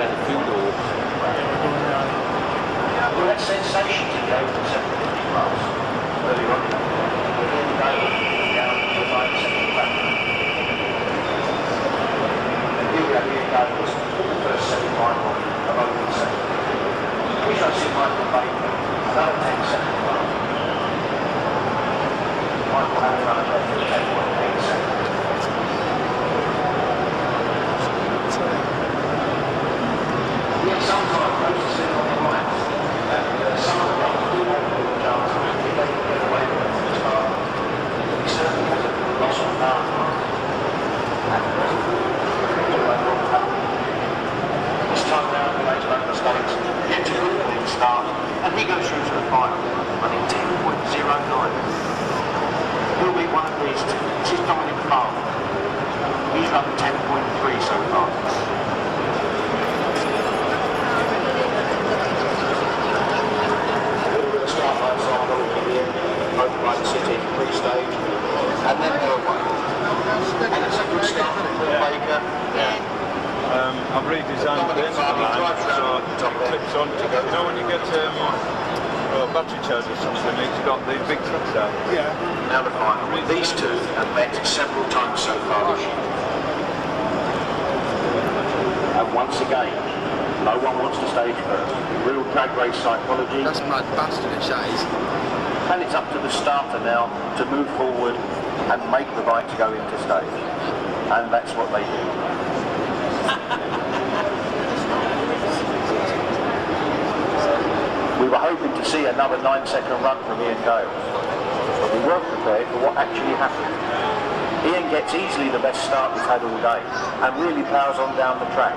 where the food all. Well, that sensation to go from 750 miles earlier on, within the day, down to the 5-second platform. And here we have here going was the first 7 mile of open second. We shall see Michael Baker, another 10-second run. Michael had another 10.8 seconds. Yet sometimes those are sitting on the right, and some of the runners do have a little chance if they can get away with it as far. He certainly has a loss of power. This time round, he makes no mistakes, gets a good lead start, and he goes through to the final, running 10.09. He'll be one of these two. This is Dominic Farr. He's run 10.3 so far. Start by Ensemble here, open by the city, pre-stage, and then go away. And it's a good start for Baker. I've redesigned the line, so it clips on. You know when you get a battery charge or something, it's got these big trucks out. Yeah. Now the final. These two have met several times so far this year. And once again, no one wants to stage first. Real drag race psychology. That's mad bastard, it is. And it's up to the starter now to move forward and make the bikes go into stage. And that's what they do. We were hoping to see another 9-second run from Ian Gales, but we weren't prepared for what actually happened. Ian gets easily the best start he's had all day and really powers on down the track.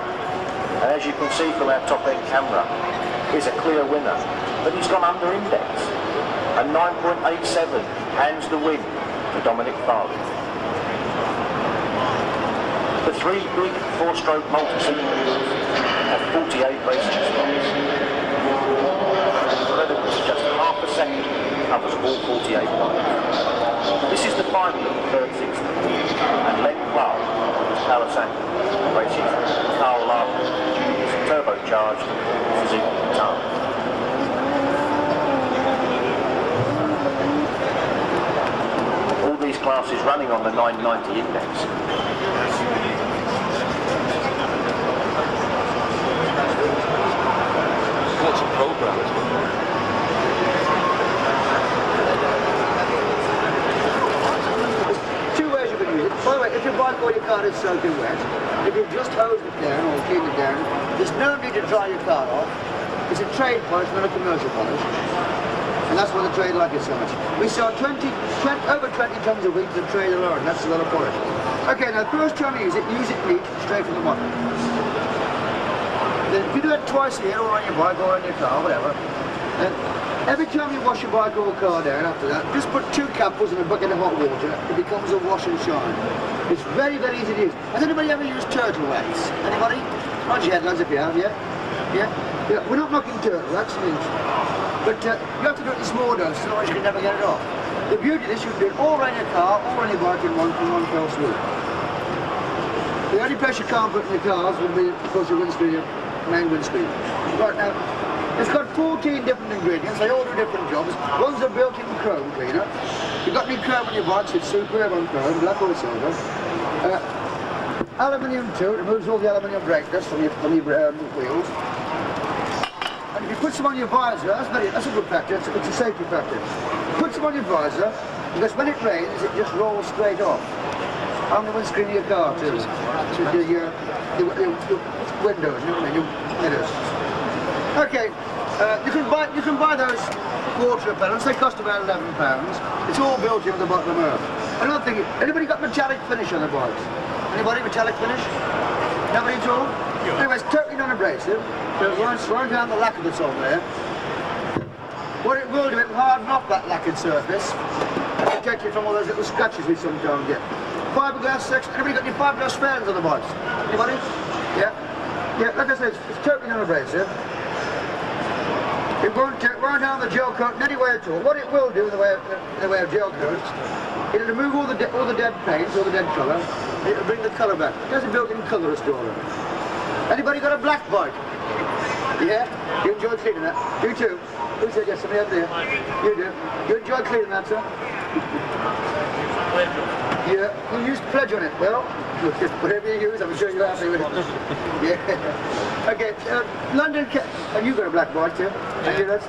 And as you can see from our top-end camera, he's a clear winner, but he's gone under index. And 9.87 hands the win to Dominic Farley. The 3 big 4-stroke multi-cylinders have 48 racing spots. It's just half a second covers all 48 miles. This is the final of the third 60, and Len Clark is Kawasaki racing Carl Larkin's turbocharged Suzuki Guitar. All these classes running on the 990 index. What's the program? By the way, if your bike or your car is soaking wet, if you just hose it down or clean it down, there's no need to dry your car off. It's a trade polish, not a commercial polish. And that's why the trade like it so much. We sell over 20 tons a week to the trade alone. That's a lot of polish. Okay, now first time you use it neat, straight from the bottom. Then if you do that twice a year, or on your bike or on your car, whatever, then every time you wash your bike or car down after that, just put 2 capfuls in a bucket of hot water. It becomes a wash and shine. It's very, very easy to use. Has anybody ever used turtle wax? Anybody? Nod your head, lads, if you have, yeah? Yeah? Yeah. We're not knocking turtle wax, but you have to do it in small doses, otherwise you can never get it off. The beauty of this, you can do it all around your car, all around your bike in one fell swoop. The only place you can't put in your cars will be, of course, your windscreen, your main windscreen. Right now, it's got 14 different ingredients, they all do different jobs. One's a built-in chrome cleaner. If you've got any chrome on your bikes, it's superb on chrome, black or silver. Aluminium too, it removes all the aluminium brake dust from your wheels. And if you put some on your visor, that's a good factor, it's a safety factor. Put some on your visor, because when it rains, it just rolls straight off. On the windscreen of your car too, to your windows, you know what I mean, your mirrors. Okay, you can buy those water repellents. They cost about £11. It's all built in at the bottom of Earth. Another thing, anybody got metallic finish on their bikes? Anybody metallic finish? Nobody at all? Yeah. Anyway, it's totally non-abrasive. So it runs right down the lacquer that's on there. What it will do, it will harden up that lacquered surface and protect you from all those little scratches we sometimes get. Fiberglass section. Anybody got any fiberglass fans on the bikes? Anybody? Yeah. Yeah. Like I said, it's totally non-abrasive. It won't run down the gel coat in any way at all. What it will do in the way of gel coats, it'll remove all the dead paint, all the dead colour, and it'll bring the colour back. It has a built-in colour restorer. Anybody got a black bike? Yeah? You enjoy cleaning that? You too? Who said yes? Somebody up there? You do? You enjoy cleaning that, sir? Yeah. You used pledge on it, well? Whatever you use, I'm sure you're happy with it. Yeah. Okay, London Cab... Have you got a black bike too? Yeah.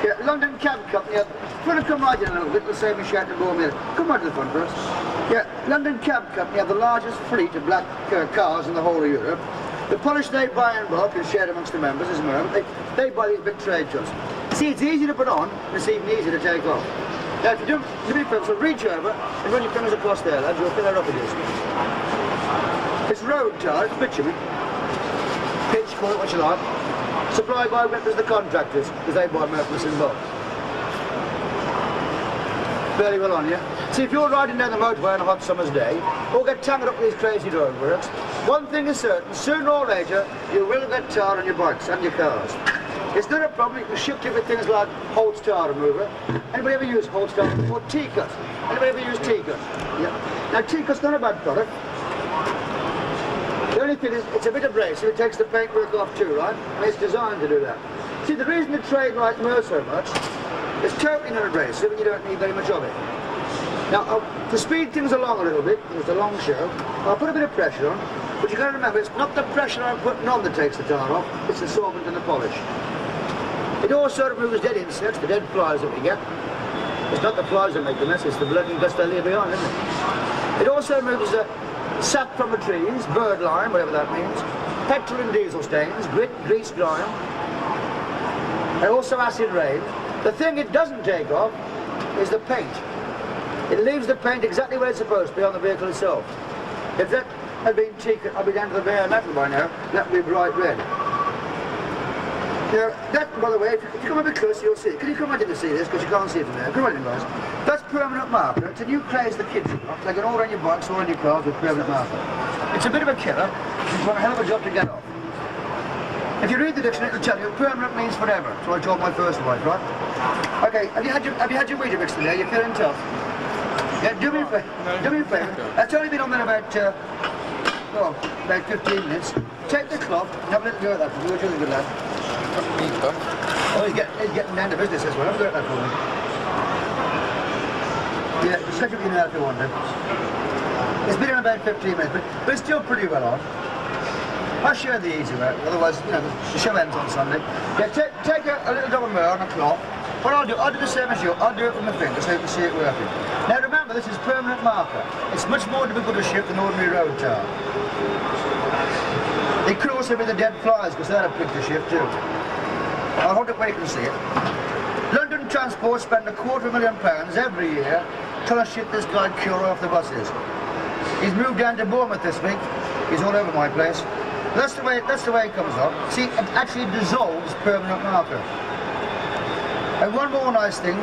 Yeah, London Cab Company. Want to come right in a little bit, we'll save me shouting and bore me. Come right to the front for us. Yeah, London Cab Company have the largest fleet of black cars in the whole of Europe. The polish they buy in bulk and share amongst the members is more. They buy these big trade trucks. See, it's easy to put on, and it's even easy to take off. Now, if you do me a favour, so reach over and run your fingers across there, lads. You'll feel how rough it is. It's road tar, it's bitumen. Pitch, call it what you like. Supplied by members of the contractors, because they buy Mercury in bulk. Fairly well on, yeah? See, if you're riding down the motorway on a hot summer's day, or get tangled up with these crazy roadworks, one thing is certain, sooner or later, you will get tar on your bikes and your cars. It's not a problem, you can shift it with things like Holt's tar remover. Anybody ever use Holt's tar remover? Or T-cut? Anybody ever use T-cut? Yeah. Now, T-cut's not a bad product. The only thing is, it's a bit abrasive, it takes the paintwork off too, right? And it's designed to do that. See, the reason the trade likes Mer so much, it's totally not abrasive and you don't need very much of it. Now, to speed things along a little bit, it's a long show, I'll put a bit of pressure on, but you've got to remember, it's not the pressure I'm putting on that takes the tar off, it's the solvent and the polish. It also removes dead insects, the dead flies that we get. It's not the flies that make the mess, it's the blood and dust they leave behind, isn't it? It also removes the sap from the trees, bird lime, whatever that means, petrol and diesel stains, grit, grease, grime, and also acid rain. The thing it doesn't take off is the paint. It leaves the paint exactly where it's supposed to be on the vehicle itself. If that had been T-cut, I'd be down to the bare metal by now, that would be bright red. Now, that, by the way, if you come a bit closer, you'll see it. Can you come right in to see this, because you can't see it from there? Come right in, guys. That's permanent marker. It's a new craze the kids have got. They can order on your bikes or on your cars with permanent marker. It's a bit of a killer. It's got a hell of a job to get off. If you read the dictionary, it'll tell you permanent means forever. So I told my first wife, right? Okay, have you had your Weetabix today? You're feeling tough? Yeah, do me a favour. That's only been on there about 15 minutes. Take the cloth and have a little go at that. You're a really good lad. Oh, he's getting down to business as well. Have a go at that for me. Yeah, just let you know if you want to. It's been in about 15 minutes, but it's still pretty well on. I'll show the easy way, otherwise, you know, the show ends on Sunday. Yeah, take a little double Mer on a cloth. What I'll do the same as you. I'll do it with my fingers so you can see it working. Now remember, this is permanent marker. It's much more difficult to shift than ordinary road tar. It could also be the dead flies, because they're a pig to shift too. I'll hold it where you can see it. London Transport spend £250,000 every year trying to ship this guy Cure off the buses. He's moved down to Bournemouth this week. He's all over my place. That's the way it comes off. See, it actually dissolves permanent marker. And one more nice thing,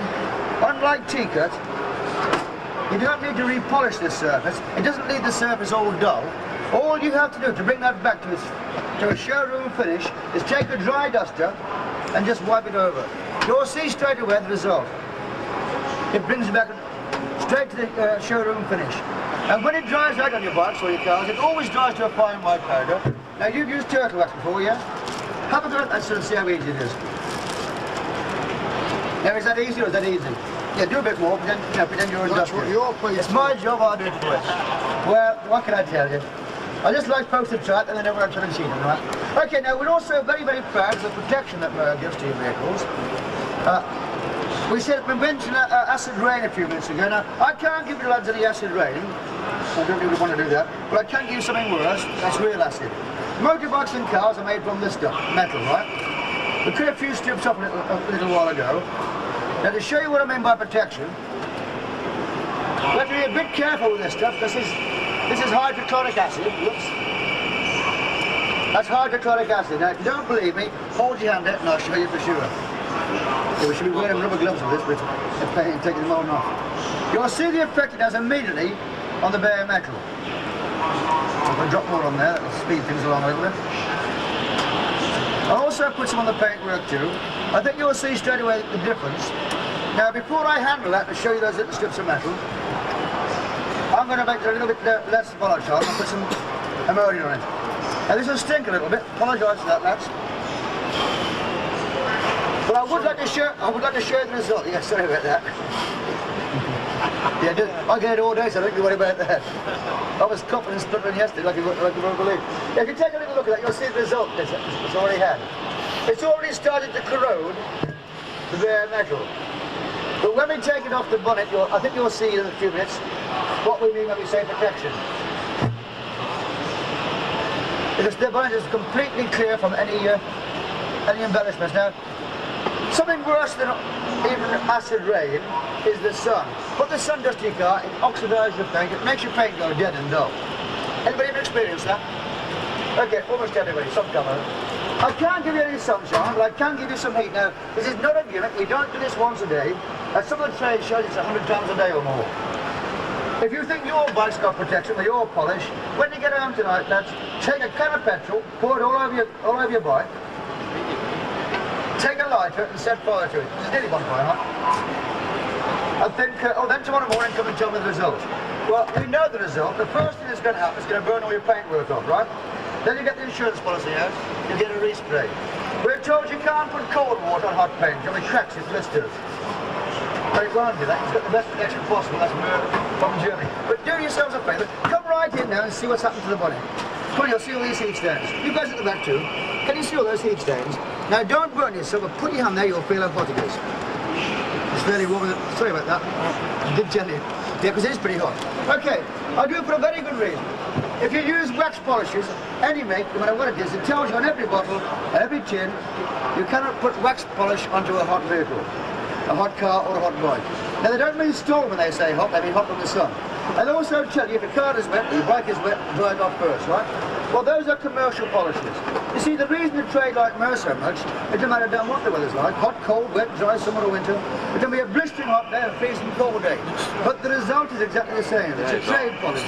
unlike T-cut, you don't need to repolish this surface. It doesn't leave the surface all dull. All you have to do to bring that back to a showroom finish is take a dry duster and just wipe it over. You'll see straight away the result. It brings it back straight to the showroom finish. And when it dries out on your bikes or your cars, it always dries to a fine white powder. Now, you've used turtle wax before, yeah? Have a go at that and see how easy it is. Now, is that easy or is that easy? Yeah, do a bit more, pretend you're industrious. It's my job, I'll do it for it. Well, what can I tell you? I just like posted chart and then never actually seen them, right? Okay, now we're also very, very proud of the protection that Mer gives to your vehicles. We mentioned acid rain a few minutes ago. Now, I can't give you lads any acid rain. I don't really want to do that. But I can give you something worse. That's real acid. Motorbikes and cars are made from this stuff, metal, right? We cut a few strips off a little while ago. Now, to show you what I mean by protection, you have to be a bit careful with this stuff, because this is hydrochloric acid. Whoops. That's hydrochloric acid. Now, if you don't believe me, hold your hand out and I'll show you for sure. Yeah, we should be wearing rubber gloves with this, but it's pain taking them all off. You'll see the effect it has immediately on the bare metal. If I drop more on there, that'll speed things along a little bit. I'll also put some on the paintwork too. I think you'll see straight away the difference. Now, before I handle that and show you those little strips of metal, I'm going to make it a little bit less volatile and put some ammonia on it. Now this will stink a little bit. Apologise for that, lads. But I would like to show the result. Yeah, sorry about that. Yeah, I get it all day, so don't you worry about that. I was coughing and spluttering yesterday, like you won't believe. If you take a little look at that, you'll see the result it's already had. It's already started to corrode the bare metal. But when we take it off the bonnet, I think you'll see in a few minutes what we mean when we say protection. Because the bonnet is completely clear from any embellishments. Now, something worse than even acid rain is the sun. What the sun does to your car, it oxidises your paint, it makes your paint go dead and dull. Anybody ever experienced that? Okay, almost everybody, some colour. I can't give you any sunshine, but I can give you some heat. Now, this is not a gimmick, we don't do this once a day. At some of the trade shows, it's 100 times a day or more. If you think your bike's got protection with your polish, when you get home tonight, lads, take a can of petrol, pour it all over your bike, take a lighter and set fire to it. There's nearly one fire, huh? I think, then tomorrow morning come and tell me the result. Well, we know the result. The first thing that's going to happen is going to burn all your paintwork off, right? Then you get the insurance policy out, you get a respray. We're told you can't put cold water on hot paint, because it cracks, it blisters. But it won't do that, it's got the best protection possible, that's from Germany. But do yourselves a favour, come right in now and see what's happened to the bonnet. Come on, you'll see all these heat stains. You guys at the back too. Can you see all those heat stains? Now don't burn yourself, but put your hand there, you'll feel how hot it is. It's very warm, sorry about that. I did tell you. Yeah, because it is pretty hot. Okay, I do it for a very good reason. If you use wax polishes, any make, no matter what it is, it tells you on every bottle, every tin, you cannot put wax polish onto a hot vehicle, a hot car or a hot bike. Now they don't mean storm when they say hot, they mean hot from the sun. And also tell you if your car is wet, your bike is wet, dry it off first, right? Well, those are commercial polishes. You see, the reason the trade like Mer so much, it doesn't matter down what the weather's like, hot, cold, wet, dry, summer or winter, it can be a blistering hot day and freezing cold day. But the result is exactly the same. It's a trade polish.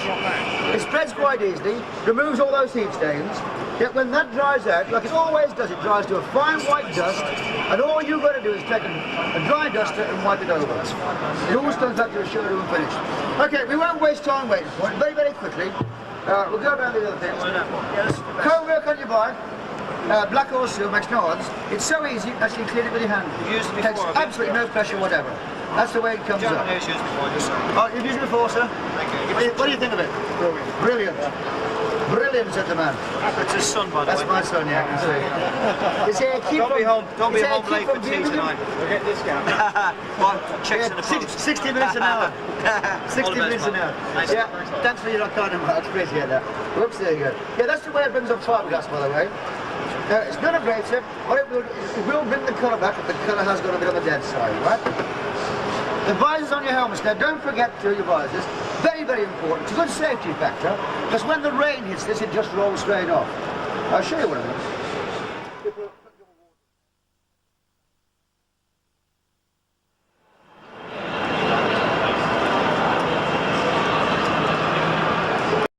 It spreads quite easily, removes all those heat stains, yet when that dries out, like it always does, it dries to a fine white dust, and all you've got to do is take a dry duster and wipe it over. It always comes back to a showroom and finished. Okay, we won't waste time waiting for it. Very, very quickly, we'll go down the other things. Co-work on your bike, black or silver, makes no odds. It's so easy, you can actually clean it with your hand. You've used it Takes before, absolutely no pressure whatever. That's the way it comes up. I've used it before, just so. Oh, you've used it before, sir? Thank you. What do you think of it? Brilliant. Brilliant, said the man. It's his son, by the way. That's my son, yeah, I can see. You say, keep Don't be home you say, late keep for from tea viewing them? tonight. We'll get discount. Well, checks in the post. 60 minutes an hour. 60 minutes an hour. Nice. Yeah, thanks for your kind of much. Appreciate that. Whoops, there you go. Yeah, that's the way it brings up fiberglass, by the way. It's not a great tip, but it will bring the colour back, but the colour has got a bit on the dead side, right? The visors on your helmets. Now, don't forget to your visors. Very, very important. It's a good safety factor, because when the rain hits this, it just rolls straight off. I'll show you one of them.